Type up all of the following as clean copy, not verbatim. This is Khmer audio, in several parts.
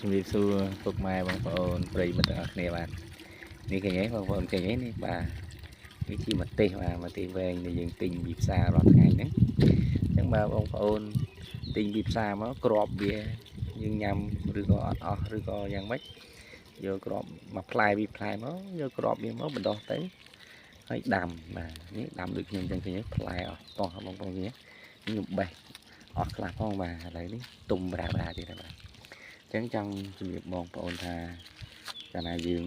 ជំរាបសួរពុកម៉ែបងប្អូនប្រិយមិត្តទាំងអស់គ្នាបាទនេះឃើញទេបងប្អូនឃើញទេនេះបាទនេះជាម្ទេសបាទម្ទេសវែងដែលយើងទិញពីផ្សាររាល់ថ្ងៃហ្នឹងអញ្ចឹងបាទបងប្អូនទិញពីផ្សារមកក្របវាយើងញ៉ាំឬក៏អត់អស់ឬក៏យ៉ាងម៉េចយកក្របមកផ្លែពីផ្លែមកយកក្របវាមកបណ្ដោះទៅហើយដាំបាទនេះដាំដូចខ្ញុំអញ្ចឹងឃើញទេផ្លែអស់តោះបងប្អូននេះខ្ញុំបេះអស់ខ្លះផងបាទឥឡូវនេះទុំប្រាប្រាទៀតហើយបាទចឹងចង់ជំរាបបងប្អូនថាកាលណាយើង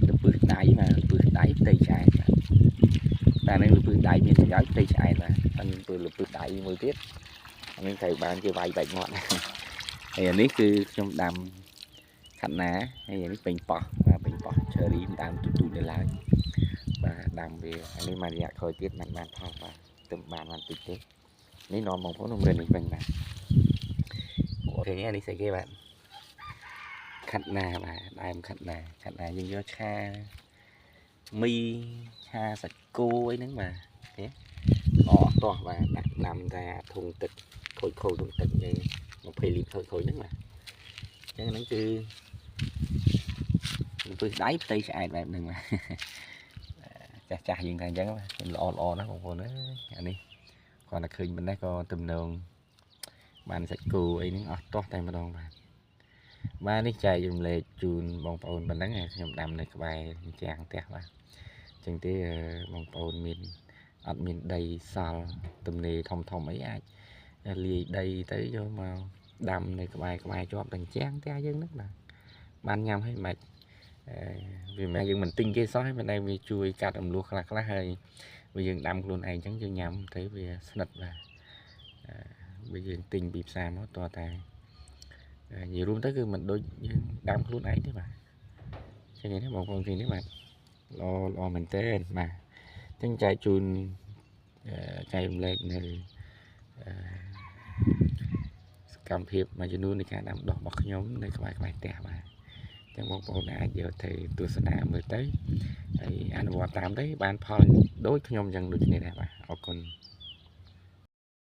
លពឹសដៃបាទលពឹសដៃផ្ទៃឆ្អែតបាទតែនឹងលពឹសដៃមានប្រយោជន៍ផ្ទៃឆ្អែតបាទតែមានពេលលពឹសដៃមួយទៀតអានេះត្រូវបានគេវាយបែកមាត់ហើយអានេះគឺខ្ញុំដាំខាត់ណាហើយអានេះពេញប៉ោះបាទពេញប៉ោះ cherry ដាំទូទូនៅឡើយបាទដាំវាអានេះមួយរយៈក្រោយទៀតមិនបានផលបាទទៅបានតិចទេនេះនាំបងប្អូនមើលនេះវិញបាទអូខេអានេះស្អីគេបាទខាត់ណាបាទដើមខាត់ណាយើងយកឆាមីឆាសាច់គោអីហ្នឹងបាទទេអត់តោះបាទដាក់ដាំតែធុងទឹកខូចធុងទឹកយើង20លីត្រខូចហ្នឹងបាទអញ្ចឹងហ្នឹងគឺធ្វើដៃផ្ទៃឆ្អែតបែបហ្នឹងបាទចាស់យើងថាអញ្ចឹងល្អណាស់បងប្អូនអើយអានេះគាត់តែឃើញប៉ុណ្ណេះក៏ទំនងបានសាច់គោអីហ្នឹងអស់តោះតែម្ដងបាទនេះចែករំលែកជូនបងប្អូនប៉ុណ្ណឹងខ្ញុំដាំនៅក្បែរជាងផ្ទះបាទអញ្ចឹងទេបងប្អូនមានអត់មានដីសល់ទំនេរធំអីអាចលាយដីទៅយកមកដាំនៅក្បែរជាប់ទាំងជាងផ្ទះយើងហ្នឹងបាទបានញ៉ាំហើយមិនវាមិនយើងមិនទិញគេសោះហើយមិនដែលវាជួយកាត់រំលោះខ្លះហើយវាយើងដាំខ្លួនឯងអញ្ចឹងយើងញ៉ាំទៅវាស្និទ្ធបាទវាយើងទិញពីផ្សារមកតោះតែនិយាយរួមទៅគឺមិនដូចយើងដាំខ្លួនឯងទេបាទចឹងនេះបងប្អូនឃើញនេះបាទល្អមែនតើបាទចឹងចែកជូនចែករំលែកនៅសកម្មភាពមួយចំនួននៃការដាំដុះរបស់ខ្ញុំនៅក្បែរផ្ទះបាទចឹងបងប្អូនអាចយកទៅទស្សនាមើលទៅហើយអនុវត្តតាមទៅបានផលដូចខ្ញុំចឹងដូចគ្នាដែរបាទអរគុណ